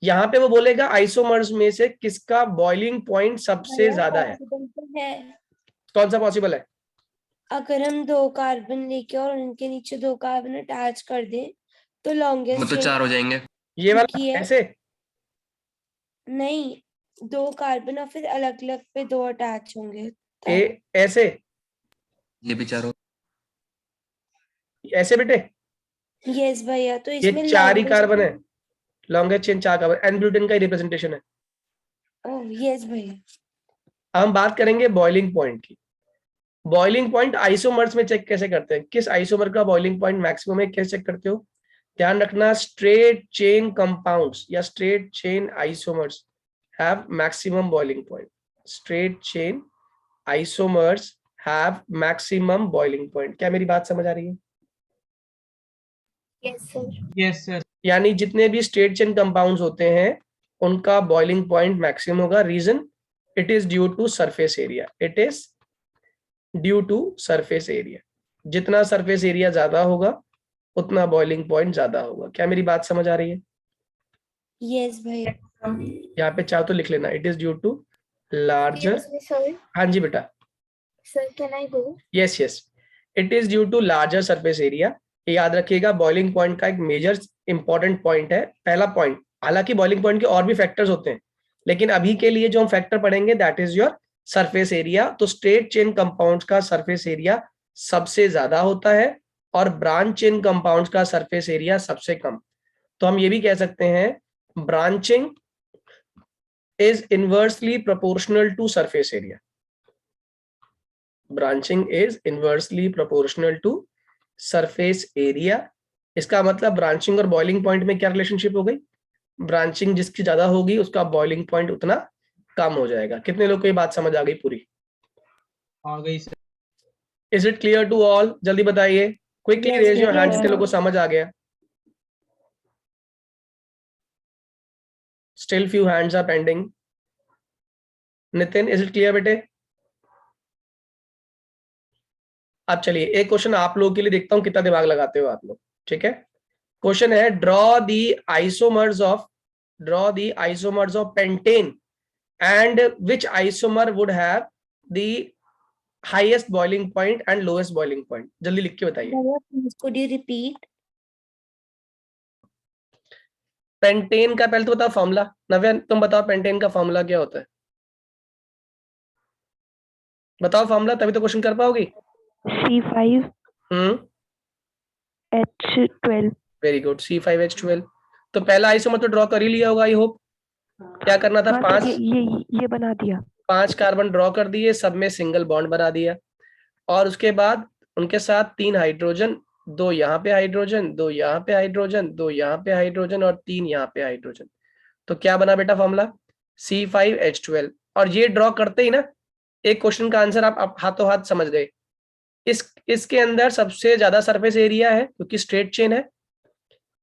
यहाँ पे वो बोलेगा आइसोमर्स में से किसका बॉइलिंग पॉइंट सबसे ज्यादा है? कौन सा पॉसिबल है? अगर हम 2 कार्बन लेके और उनके नीचे 2 कार्बन अटैच कर दें तो लॉन्गेस्ट तो 4 हो जाएंगे। ये वाला ऐसे? नहीं, 2 कार्बन और फिर अलग अलग पे 2 अटैच होंगे। ऐसे? ये भी 4 हो। ऐसे बेटे? यस भैया। तो ये इसमें 4 ही कार्बन है, longest chain 4 carbon, N butane का ही रिप्रेजेंटेशन है। ओह यस भैया। अब हम बात करेंगे बॉइलिंग पॉइंट की। बॉइलिंग पॉइंट आइसोमर्स में चेक कैसे करते हैं? किस आइसोमर का बॉइलिंग पॉइंट मैक्सिमम है, कैसे चेक करते हो? ध्यान रखना, स्ट्रेट चेन कंपाउंड्स या straight chain isomers have maximum boiling point. Straight chain isomers have maximum boiling point. क्या मेरी बात समझ आ रही है? Yes sir. यानी जितने भी स्ट्रेट चेन कंपाउंड्स होते हैं उनका बॉइलिंग पॉइंट मैक्सिमम होगा। Reason, it is due to surface area. It is due to surface area. जितना सरफेस एरिया ज्यादा होगा उतना बॉइलिंग पॉइंट ज्यादा होगा। क्या मेरी बात समझ आ रही है? यस भैया। यहाँ पे चाहो तो लिख लेना, it is due to larger. हाँ जी बेटा। Sir can I go? Yes yes, it is due to larger surface area. याद रखिएगा, बॉइलिंग पॉइंट का एक मेजर इंपॉर्टेंट पॉइंट है, पहला पॉइंट। हालांकि बॉइलिंग पॉइंट के और भी फैक्टर्स होते हैं, लेकिन अभी के लिए जो हम फैक्टर पढ़ेंगे that is your surface area. तो स्ट्रेट चेन कंपाउंड्स का सरफेस एरिया सबसे ज्यादा होता है और ब्रांच चेन कंपाउंड्स का सरफेस एरिया सबसे कम। तो हम ये भी कह सकते हैं branching is inversely proportional to surface area. Branching is inversely proportional to surface area. इसका मतलब ब्रांचिंग और बॉइलिंग पॉइंट में क्या रिलेशनशिप हो गई? ब्रांचिंग जिसकी ज्यादा होगी उसका बॉइलिंग पॉइंट उतना कम हो जाएगा। कितने लोग को ये बात समझ आ गई पूरी? आ गई sir. Is it clear to all? जल्दी बताइए, क्विकली रेज योर हैंड जितने लोगों को समझ आ गया। Still few hands are pending. Nitin, is it clear बेटे? अब चलिए एक क्वेश्चन आप लोगों के लिए देखता हूं कितना दिमाग लगाते हो आप लोग। ठीक है, क्वेश्चन है draw the isomers of pentane and which isomer would have the highest boiling point and lowest boiling point. जल्दी लिख के बताइए। Could you repeat? पेंटेन का पहले तो बताओ फॉर्मूला। नव्या तुम बताओ पेंटेन का फॉर्मूला क्या होता है? बताओ फॉर्मूला, तभी तो क्वेश्चन कर पाओगी। C5H12। Very good, C5H12। तो पहला आइसोमर तो ड्रॉ कर ही लिया होगा आई होप। क्या करना था? 5 ये बना दिया। 5 कार्बन ड्रॉ कर दिए, सब में सिंगल बॉन्ड बना दिया और उसके बाद उनके साथ 3 हाइड्रोजन, 2 यहाँ पे हाइड्रोजन, 2 यहाँ पे हाइड्रोजन, 2 यहाँ पे हाइड्रोजन और 3 यहाँ पे हाइड्रोजन। तो क्या बना बेटा फॉर्मूला? C5H12। और ये ड्रॉ करते ही ना एक क्वेश्चन का आंसर आप हाथों हाथ समझ गए। इसके अंदर सबसे ज्यादा सरफेस एरिया है क्योंकि स्ट्रेट चेन है,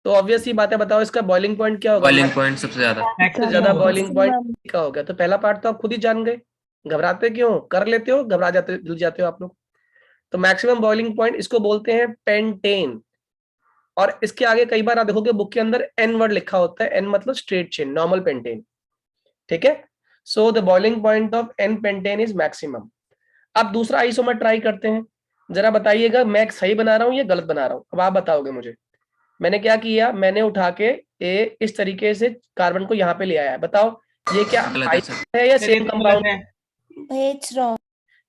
तो ऑब्वियस ही बात है। बताओ इसका बॉइलिंग पॉइंट क्या होगा? बॉइलिंग पॉइंट सबसे ज्यादा बॉइलिंग पॉइंट का होगा। तो पहला पार्ट तो आप खुद ही जान गए, घबराते क्यों? कर लेते हो, घबरा जाते, जल जाते हो आप लोग। तो मैक्सिमम बॉइलिंग पॉइंट इसको बोलते हैं पेंटेन। और इसके आगे कई बार आप देखोगे बुक के अंदर एन वर्ड लिखा होता है, एन मतलब स्ट्रेट चेन, नॉर्मल पेंटेन, ठीक है। So the boiling point of N pentane is maximum. अब दूसरा आइसोमर ट्राई करते हैं, जरा बताइएगा मैं सही बना रहा हूं या गलत बना रहा हूं, अब आप बताओगे मुझे। मैंने क्या किया, मैंने उठा के इस तरीके से कार्बन को यहाँ पे ले आया, बताओ ये क्या आइसोमर है या सेम कंपाउंड है? It's wrong.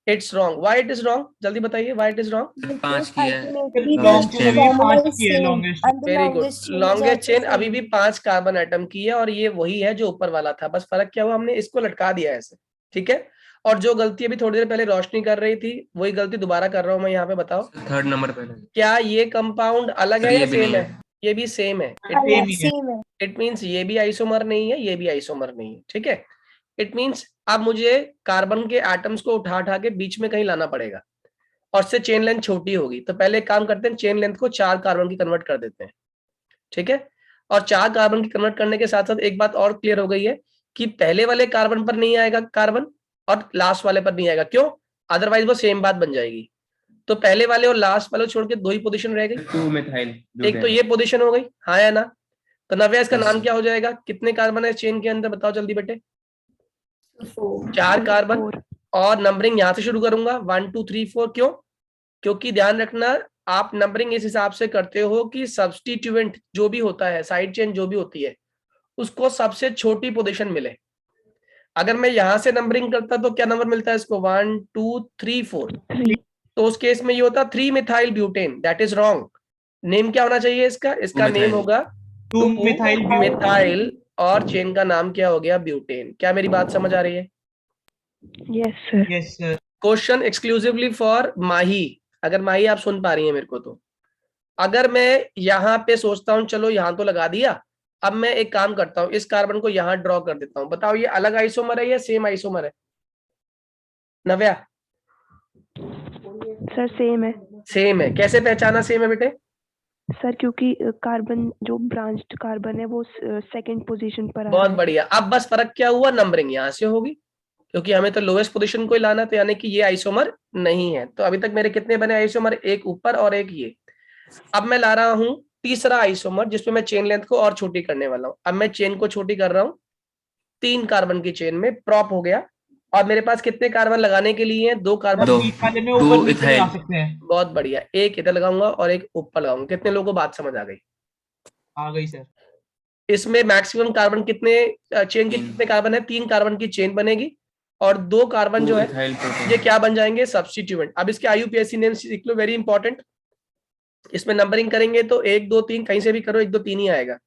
It's wrong. Why it is wrong, जल्दी बताइए व्हाई इट इज रॉन्ग। 5 की है, Ultimately, longest the chain. formula is 5 की है same, longest and the very good, longest chain is longest also chain same. अभी भी 5 carbon atom की है, और ये वही है जो ऊपर वाला था, बस फर्क क्या हुआ, हमने इसको लटका दिया ऐसे, ठीक है। और जो गलती अभी थोड़ी देर पहले रोशनी कर रही थी, वही गलती दोबारा कर रहा हूं मैं यहाँ पे, बताओ 3rd नंबर पे। क्या ये कंपाउंड अलग है ये या भी सेम नहीं है? ये भी सेम है। Same ही है। Same है. इट मीन्स ये भी आइसोमर नहीं है, ये भी आइसोमर नहीं है, ठीक है। इट मीन्स अब मुझे कार्बन के एटम्स को उठा उठा के बीच में कहीं लाना पड़ेगा, और से चेन लेंथ छोटी होगी। तो पहले एक काम करते हैं, चेन लेंथ को 4 कार्बन की कन्वर्ट कर देते हैं, ठीक है। और 4 कार्बन की कन्वर्ट करने के साथ साथ एक बात और क्लियर हो गई है कि पहले वाले कार्बन पर नहीं आएगा कार्बन, और लास्ट वाले पर नहीं आएगा, क्यों? अदरवाइज वो सेम बात बन जाएगी। तो पहले वाले और लास्ट वाले छोड़ के 2 ही पोजीशन रह गई, 2 मिथाइल, एक तो ये पोजीशन हो गई, हाँ या ना। तो नव्या इसका Yes. नाम क्या हो जाएगा? कितने कार्बन है चेन के अंदर, बताओ जल्दी बेटे। 4 कार्बन, और नंबरिंग यहां से शुरू करूंगा 1 2 3 4। क्यों? क्योंकि ध्यान रखना आप नंबरिंग इस हिसाब से करते हो कि सब्स्टिट्यूएंट जो भी होता है, साइड चेन जो भी होती है, उसको सबसे छोटी पोजीशन मिले। अगर मैं यहां से नंबरिंग करता तो क्या नंबर मिलता है इसको? 1 2 3 4। तो उस केस में ये होता 3 methyl butane, that is wrong. Name क्या होना चाहिए इसका? इसका नेम होगा 2 2 मिथाइल मिथाइल, और चेन का नाम क्या हो गया? ब्यूटेन। क्या मेरी बात समझ आ रही है? Yes sir. Question exclusively for Mahi, अगर माही आप सुन पा रही हैं मेरे को तो। अगर मैं यहाँ पे सोचता हूँ चलो यहाँ तो लगा दिया, अब मैं एक काम करता हूँ, इस कार्बन को यहाँ ड्रॉ कर देता हूँ, बताओ ये अलग आइसोमर है या सेम आइसोमर है? नव्या सर सेम है। सेम है। कैसे पहचाना सेम है बेटे? सर क्योंकि कार्बन जो ब्रांच्ड कार्बन है वो सेकंड पोजीशन पर आ बहुत रहा है। बढ़िया। अब बस फर्क क्या हुआ, नंबरिंग यहाँ से होगी, क्योंकि हमें तो लोएस्ट पोजीशन को ही लाना, तो यानी कि ये आइसोमर नहीं है। तो अभी तक मेरे कितने बने आइसोमर? एक ऊपर और एक ये। अब मैं ला रहा हूं तीसरा आइसोमर, जिसमें मैं चेन लेंथ को और छोटी करने वाला हूं। अब मैं चेन को छोटी कर रहा हूं, 3 कार्बन की चेन में प्रॉप हो गया, और मेरे पास कितने कार्बन लगाने के लिए हैं? 2 कार्बन। 2 इथाइल। बहुत बढ़िया, एक इधर लगाऊंगा और एक ऊपर लगाऊंगा। कितने लोगों को बात समझ आ गई? आ गई सर। इसमें मैक्सिमम कार्बन कितने, चेन के कितने कार्बन है? 3 कार्बन की चेन बनेगी, और 2 कार्बन जो है ये क्या बन जाएंगे? सब्स्टिट्यूएंट। अब इसके आईयूपीएसी नेम सीख लो, वेरी इंपॉर्टेंट। इसमें नंबरिंग करेंगे तो 1 2 3 कहीं से भी करो, 1 2 3 ही आएगा।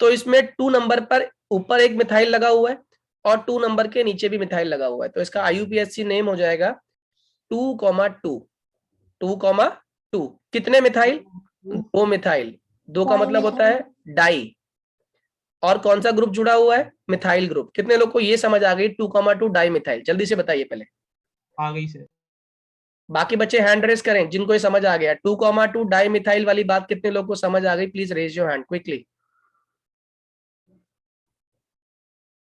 तो इसमें 2 नंबर पर ऊपर एक मिथाइल लगा हुआ है, और 2 नंबर के नीचे भी मिथाइल लगा हुआ है। तो इसका आईयूपीएसी नेम हो जाएगा 2,2 2,2। कितने मिथाइल? 2 मिथाइल। 2 का मतलब होता है डाई, और कौन सा ग्रुप जुड़ा हुआ है? Methyl group. कितने लोग को ये समझ आ गई 2,2 डाई मिथाइल? जल्दी से बताइए पहले। आ गई सर। बाकी बच्चे हैंड रेस करें जिनको ये समझ आ गया। 2,2 डाई मिथाइल वाली बात कितने लोग को समझ आ गई? Please raise your hand quickly.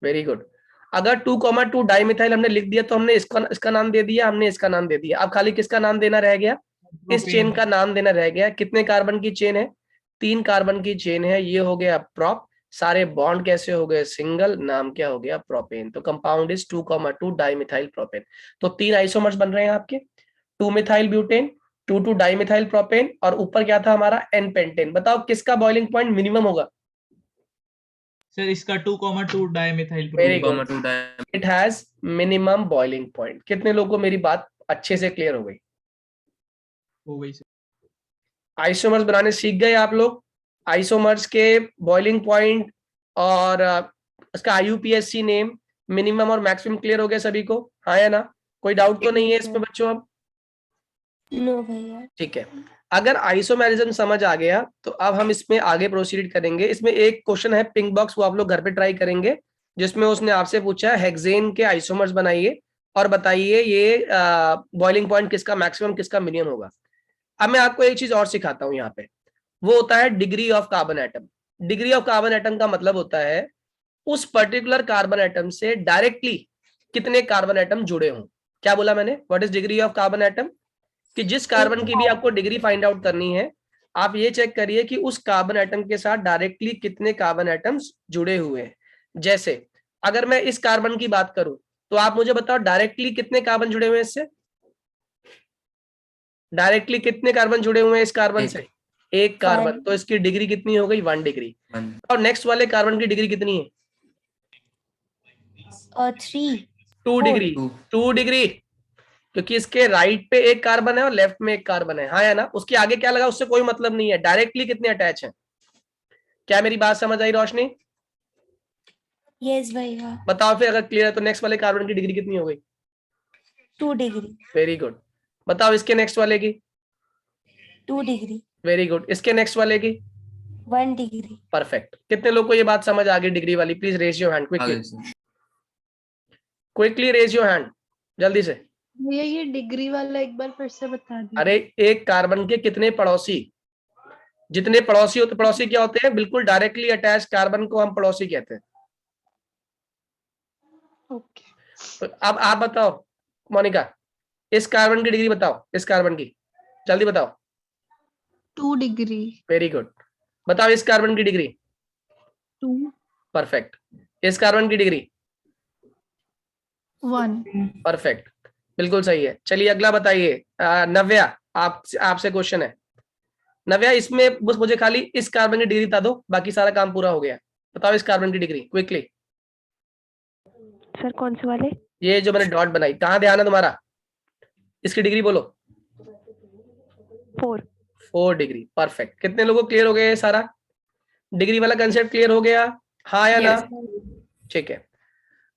Very good. अगर 2,2 डाई मिथाइल हमने लिख दिया तो हमने इसका नाम दे दिया, हमने इसका नाम दे दिया। अब खाली किसका नाम देना रह गया? इस चेन का नाम देना रह गया। कितने कार्बन की चेन है? 3 कार्बन की चेन है। ये हो गया प्रॉप। सारे बॉन्ड कैसे हो गए? सिंगल। नाम क्या हो गया? प्रोपेन। तो कंपाउंड इज 2,2 डाइमिथाइल प्रोपेन। तो 3 आइसोमर्स बन रहे हैं आपके, 2 मिथाइल ब्यूटेन, 2 डाइमिथाइल प्रोपेन, और ऊपर क्या था हमारा? N pentane. बताओ किसका बॉइलिंग पॉइंट मिनिमम होगा? सर इसका 2,2 dimethyl very propane. Good, it has minimum boiling point. कितने लोगों को मेरी बात अच्छे से क्लियर हो गई? हो गई सर। आइसोमर्स बनाने सीख गए आप लोग? आइसोमर्स के बॉइलिंग पॉइंट और इसका आईयूपीएसी नेम, मिनिमम और मैक्सिमम क्लियर हो गया सभी को? हाँ या ना? कोई डाउट तो नहीं है इसमें बच्चों? अब नो भैया। ठीक है। अगर आइसोमेरिज्म समझ आ गया तो अब हम इसमें आगे प्रोसीड करेंगे। इसमें एक क्वेश्चन है पिंक बॉक्स, वो आप लोग घर पे ट्राई करेंगे, जिसमें उसने आपसे पूछा हेक्सेन के आइसोमर्स बनाइए और बताइए ये बॉइलिंग पॉइंट किसका मैक्सिमम किसका मिनिमम होगा। अब मैं आपको एक चीज और सिखाता हूं यहाँ पे, वो होता है degree of carbon atom. Degree of carbon atom का मतलब होता है उस पर्टिकुलर कार्बन एटम से डायरेक्टली कितने कार्बन एटम जुड़े हों। क्या बोला मैंने? What is degree of carbon atom? कि जिस कार्बन की भी आपको डिग्री फाइंड आउट करनी है आप ये चेक करिए कि उस कार्बन एटम के साथ डायरेक्टली कितने कार्बन एटम्स जुड़े हुए हैं। जैसे अगर मैं इस कार्बन की बात करूं तो आप मुझे बताओ डायरेक्टली कितने कार्बन जुड़े हुए हैं इससे, डायरेक्टली कितने कार्बन जुड़े हुए हैं इस कार्बन से, एक कार्बन, तो इसकी डिग्री कितनी हो गई 1 डिग्री। और नेक्स्ट वाले कार्बन की डिग्री कितनी है 2 डिग्री, 2 डिग्री, क्योंकि इसके राइट पे एक कार्बन है और लेफ्ट में एक कार्बन है, हाँ या ना, उसके आगे क्या लगा उससे कोई मतलब नहीं है, डायरेक्टली कितने अटैच हैं। क्या मेरी बात समझ आई रोशनी? यस भैया। बताओ फिर अगर क्लियर है तो नेक्स्ट वाले कार्बन की डिग्री कितनी हो गई 2 डिग्री। Very good. बताओ इसके नेक्स्ट वाले की 2 डिग्री। Very good. इसके नेक्स्ट वाले की 1 डिग्री। परफेक्ट। कितने लोग को ये बात समझ आ गई डिग्री वाली? Please raise your hand quickly, quickly raise your hand, जल्दी से। भैया ये डिग्री वाला एक बार फिर से बता दीजिए। अरे एक कार्बन के कितने पड़ोसी, जितने पड़ोसी होते, पड़ोसी क्या होते हैं, बिल्कुल डायरेक्टली अटैच कार्बन को हम पड़ोसी कहते हैं। ओके। तो अब आप बताओ मोनिका, इस कार्बन की डिग्री बताओ, इस कार्बन की जल्दी बताओ। 2 डिग्री। Very good. बताओ इस कार्बन की डिग्री 2। परफेक्ट। इस कार्बन की डिग्री 1। परफेक्ट, बिल्कुल सही है। चलिए अगला बताइए। नव्या, आपसे क्वेश्चन है। नव्या इसमें बस मुझे खाली इस कार्बन की डिग्री बता दो, बाकी सारा काम पूरा हो गया। बताओ इस कार्बन की डिग्री क्विकली। सर कौन से वाले? ये जो मैंने डॉट बनाई, कहाँ ध्यान है तुम्हारा? इसकी डिग्री बोलो। 4 डिग्री, परफेक्ट। कितने लोगों को क्लियर हो गया ये सारा डिग्री वाला कंसेप्ट? क्लियर हो गया, हाँ या ना? ठीक है।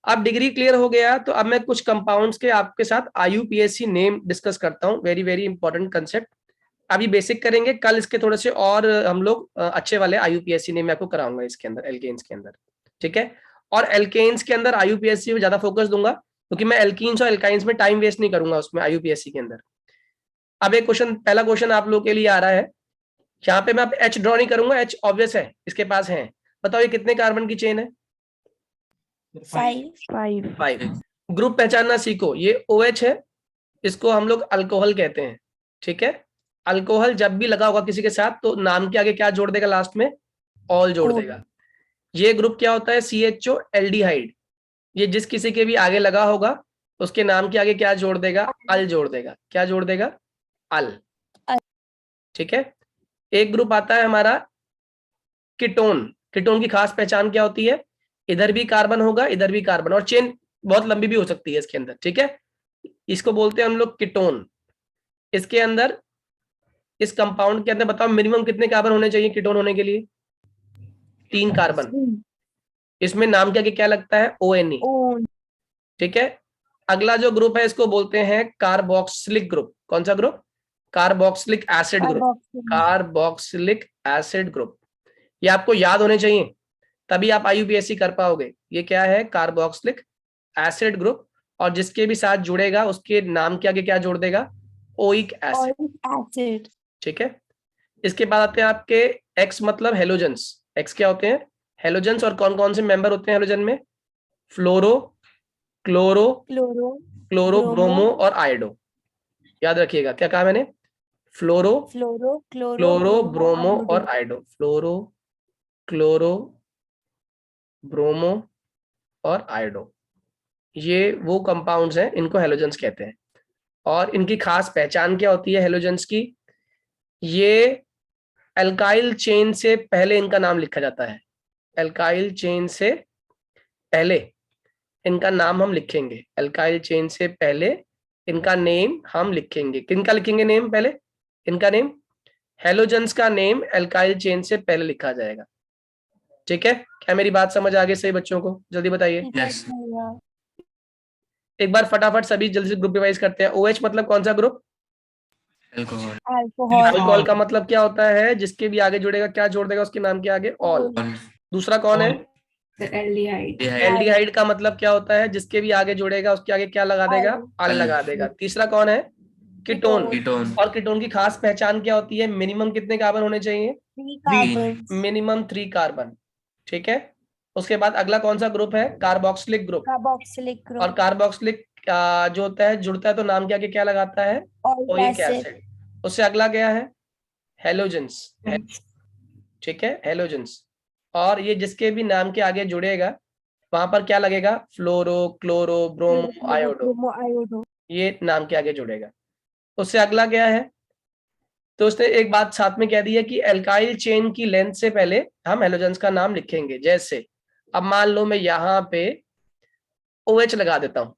अब डिग्री क्लियर हो गया तो अब मैं कुछ कंपाउंड्स के आपके साथ IUPAC नेम डिस्कस करता हूँ। Very very important concept. अभी बेसिक करेंगे, कल इसके थोड़े से और हम लोग अच्छे वाले IUPAC नेम मैं आपको कराऊंगा इसके अंदर, एल्केन्स के अंदर, ठीक है। और एल्केन्स के अंदर IUPAC में ज्यादा फोकस दूंगा, क्योंकि मैं एल्कीन्स और एल्काइंस में टाइम वेस्ट नहीं करूंगा उसमें IUPAC के अंदर। अब एक क्वेश्चन, पहला क्वेश्चन आप लोगों के लिए आ रहा है। यहाँ पे मैं H ड्रॉ नहीं करूंगा, H ऑब्वियस है, इसके पास है। बताओ ये कितने कार्बन की चेन है? 5। ग्रुप पहचानना सीखो, ये OH है, इसको हम लोग अल्कोहल कहते हैं, ठीक है। अल्कोहल जब भी लगा होगा किसी के साथ तो नाम के आगे क्या जोड़ देगा लास्ट में? ऑल जोड़ देगा। ये ग्रुप क्या होता है? CHO aldehyde. ये जिस किसी के भी आगे लगा होगा उसके नाम के आगे क्या जोड़ देगा? अल जोड़ देगा। क्या जोड़ देगा? अल, ठीक है। एक ग्रुप आता है हमारा कीटोन। कीटोन की खास पहचान क्या होती है? इधर भी कार्बन होगा, इधर भी कार्बन, और चेन बहुत लंबी भी हो सकती है इसके अंदर, ठीक है। इसको बोलते हैं हम लोग कीटोन। इसके अंदर, इस कंपाउंड के अंदर बताओ मिनिमम कितने कार्बन होने चाहिए कीटोन होने के लिए? 3 कार्बन। इसमें नाम के आगे क्या लगता है? ONE, ठीक है। अगला जो ग्रुप है इसको बोलते हैं कार्बोक्सिलिक ग्रुप। कौन सा group? Carboxylic acid group. Carboxylic acid group, ये आपको याद होने चाहिए, तभी आप IUPAC कर पाओगे। ये क्या है? Carboxylic acid group. और जिसके भी साथ जुड़ेगा उसके नाम के आगे क्या जोड़ देगा? ओइक एसिड, ठीक है। इसके बाद आते हैं आपके X मतलब हेलोजेंस। X क्या होते हैं? हेलोजेंस। और कौन कौन से मेंबर होते हैं हेलोजन में? फ्लोरो, क्लोरो, ब्रोमो और आयोडो। याद रखिएगा, क्या कहा मैंने? फ्लोरो, क्लोरो, ब्रोमो और आयोडो। फ्लोरो, क्लोरो, ब्रोमो और आयोडो, ये वो कंपाउंड्स हैं, इनको हेलोजेंस कहते हैं। और इनकी खास पहचान क्या होती है हेलोजेंस की? ये एल्काइल चेन से पहले इनका नाम लिखा जाता है। एल्काइल चेन से पहले इनका नाम हम लिखेंगे। एल्काइल चेन से पहले इनका नेम हम लिखेंगे। किनका लिखेंगे नेम पहले? इनका नेम, हेलोजेंस का नेम एल्काइल चेन से पहले लिखा जाएगा, ठीक है। क्या मेरी बात समझ आ गई सही बच्चों को? जल्दी बताइए। यस। एक बार फटाफट सभी जल्दी से ग्रुप रिवाइज करते हैं। OH मतलब कौन सा ग्रुप? अल्कोहल। अल्कोहल का मतलब क्या होता है? जिसके भी आगे जुड़ेगा क्या जोड़ देगा उसके नाम के आगे? ऑल। दूसरा कौन है? एल्डिहाइड का मतलब क्या होता है? जिसके भी आगे जुड़ेगा उसके आगे क्या लगा देगा? अल लगा देगा। तीसरा कौन है? कीटोन। और कीटोन की खास पहचान क्या होती है? मिनिमम कितने कार्बन होने चाहिए? मिनिमम 3 कार्बन, ठीक है। उसके बाद अगला कौन सा ग्रुप है? Carboxylic group. और कार्बोक्सिलिक जो होता है जुड़ता है तो नाम के आगे क्या लगाता है? Oic acid. उससे अगला क्या है? हेलोजेंस, ठीक है, हेलोजेंस। और ये जिसके भी नाम के आगे जुड़ेगा वहां पर क्या लगेगा, फ्लोरो, क्लोरो, ब्रोमो, आयोडो, ये नाम के आगे जुड़ेगा। उससे अगला क्या है, तो उसने एक बात साथ में कह दी है कि एल्काइल चेन की लेंथ से पहले हम हेलोजेंस का नाम लिखेंगे। जैसे अब मान लो मैं यहाँ पे OH लगा देता हूं,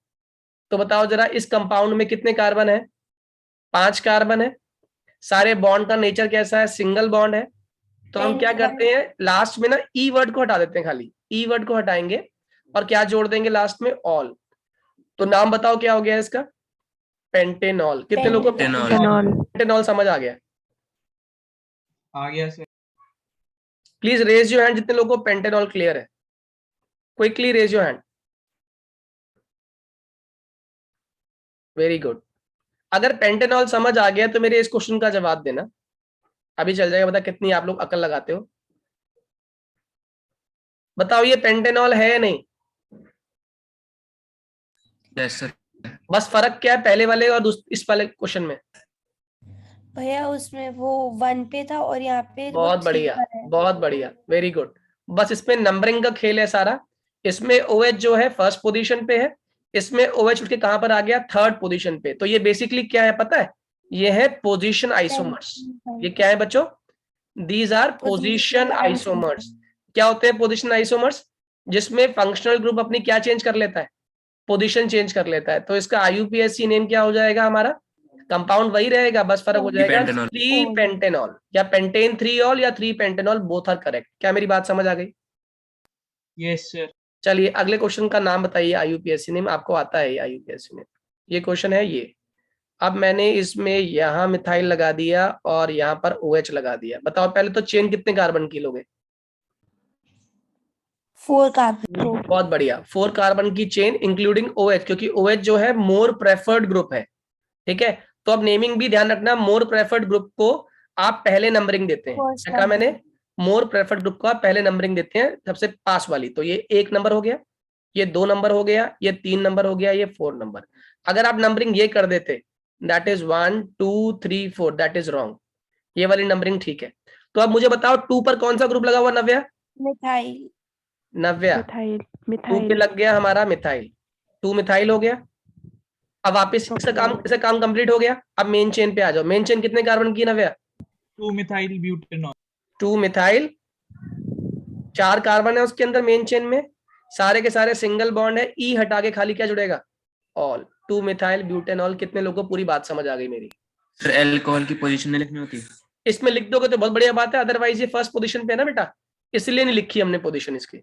तो बताओ जरा इस कंपाउंड में कितने कार्बन है, 5 कार्बन है। सारे बॉन्ड का नेचर कैसा है, सिंगल बॉन्ड है। तो हम क्या करते हैं, लास्ट में ना ई वर्ड को हटा देते हैं, खाली ई वर्ड को हटाएंगे और क्या जोड़ देंगे लास्ट में, ऑल। तो नाम बताओ क्या हो गया इसका, पेंटेनॉल। कितने लोगों को पेंटेनॉल समझ आ गया? Sir. Please raise your hand जितने लोगों को पेंटेनॉल क्लियर है, quickly raise your hand. Very good. अगर पेंटेनॉल समझ आ गया तो मेरे इस क्वेश्चन का जवाब देना, अभी चल जाएगा पता कितनी आप लोग अकल लगाते हो। बताओ ये पेंटेनॉल है या नहीं? Yes sir. बस फर्क क्या है पहले वाले और इस वाले क्वेश्चन में? भैया उसमें वो 1 पे था और यहाँ पे वो बहुत 3 बढ़िया, पर है। बहुत बढ़िया, वेरी गुड। बस इसमें नंबरिंग का खेल है सारा। इसमें OH जो है फर्स्ट पोजीशन पे है, इसमें OH उठ के कहां पर आ गया, थर्ड पोजीशन पे। तो ये बेसिकली क्या है पता है, ये है पोजीशन आइसोमर्स। ये क्या है बच्चों, दीज आर पोजीशन आइसोमर्स। क्या होते हैं पोजीशन आइसोमर्स? जिसमें फंक्शनल ग्रुप अपनी क्या चेंज कर लेता है, पोजीशन चेंज कर लेता है। तो इसका IUPAC नेम क्या हो जाएगा हमारा, कंपाउंड वही रहेगा, बस फर्क हो जाएगा, 3 पेंटेनॉल या पेंटेन 3 ऑल या 3 पेंटेनॉल, बोथ आर करेक्ट। क्या मेरी बात समझ आ गई? Yes sir. चलिए अगले क्वेश्चन का नाम बताइए, IUPAC नेम आपको आता है? IUPAC नेम ये क्वेश्चन है ये। अब मैंने इसमें यहाँ मिथाइल लगा दिया और यहाँ पर OH लगा दिया। बताओ पहले तो चेन कितने कार्बन की लोगे? 4 कार्बन। बहुत बढ़िया, 4 कार्बन की चेन इंक्लूडिंग OH, क्योंकि OH जो है मोर प्रेफर्ड ग्रुप है, ठीक है। तो अब नेमिंग भी ध्यान रखना, मोर प्रेफर्ड ग्रुप को आप पहले नंबरिंग देते हैं। क्या कहा मैंने, मोर प्रेफर्ड ग्रुप को आप पहले नंबरिंग देते हैं, सबसे पास वाली। तो ये 1 नंबर हो गया, ये 2 नंबर हो गया, ये 3 नंबर हो गया, ये 4 नंबर। अगर आप नंबरिंग ये कर देते, that is 1 2 3 4, that is wrong. ये वाली नंबरिंग ठीक है। तो अब मुझे बताओ 2 पर कौन सा ग्रुप लगा हुआ, नव्या? मिथाइल। नव्या, 2 पे लग गया हमारा मिथाइल, 2 मिथाइल हो गया। अब वापस इसका काम कंप्लीट हो गया। अब मेन चेन पे आ जाओ। मेन चेन कितने कार्बन की, नव्या? 2 मिथाइल ब्यूटेनॉल। 2 मिथाइल, 4 कार्बन है उसके अंदर मेन चेन में, सारे के सारे सिंगल बॉन्ड है। ई हटा के खाली क्या जुड़ेगा, ऑल। 2 methyl butanol. कितने लोगों को पूरी बात समझ आ गई मेरी? सर अल्कोहल की पोजीशन नहीं लिखनी होती? इसमें लिख दोगे तो बहुत बढ़िया बात है, अदरवाइज ये फर्स्ट पोजीशन पे है ना बेटा, इसलिए नहीं लिखी हमने पोजीशन इसकी,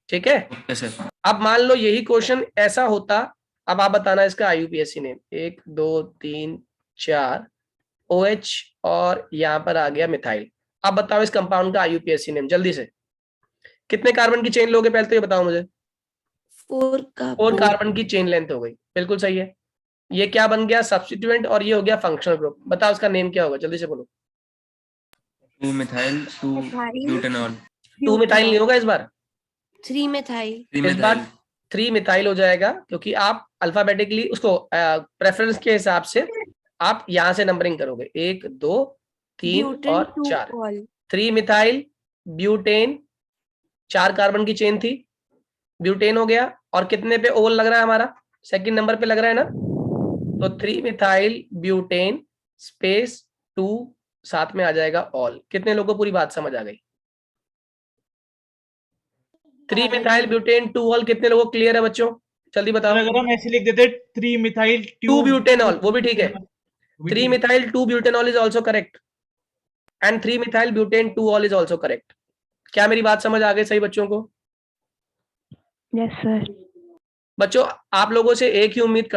ठीक है। Okay sir. अब मान लो यही क्वेश्चन ऐसा होता, अब आप बताना इसका IUPAC नेम। 1 2 3 4 OH और यहाँ पर आ गया मिथाइल। अब बताओ इस कंपाउंड का IUPAC नेम जल्दी से। कितने कार्बन की चेन लोगे पहले तो ये बताओ मुझे? 4 कार्बन की चेन लेंथ हो गई, बिल्कुल सही है। ये क्या बन गया, सब्स्टिट्यूएंट, और ये हो गया फंक्शनल ग्रुप। बताओ उसका नेम क्या होगा, जल्दी से बोलो। 2 मिथाइल 2 ब्यूटेनॉल। 2 मिथाइल नहीं होगा इस बार, 3 मिथाइल। इस बार 3 मिथाइल हो जाएगा, क्योंकि आप अल्फाबेटिकली उसको प्रेफरेंस के हिसाब से आप यहां से नंबरिंग करोगे, 1 2 3 और 4। 3 मिथाइल ब्यूटेन, 4 कार्बन की चेन थी, ब्यूटेन हो गया। और कितने पे ओल लग रहा है हमारा, सेकंड नंबर पे लग रहा है ना। तो 3 मिथाइल ब्यूटेन स्पेस 2 साथ में आ जाएगा ऑल। कितने लोगों को पूरी बात समझ आ गई? 3 मिथाइल ब्यूटेन 2 ऑल। कितने लोगों को क्लियर है बच्चों, जल्दी बताओ। अगर हम ऐसे लिख देते 3 मिथाइल 2 ब्यूटेनॉल, वो भी ठीक है। 3 methyl 2 butanol is also correct, and 3 methyl butane 2 all is also correct. क्या मेरी बात समझ आ गई सही बच्चों को? Yes sir. बच्चों आप लोगों से एक ही उम्मीद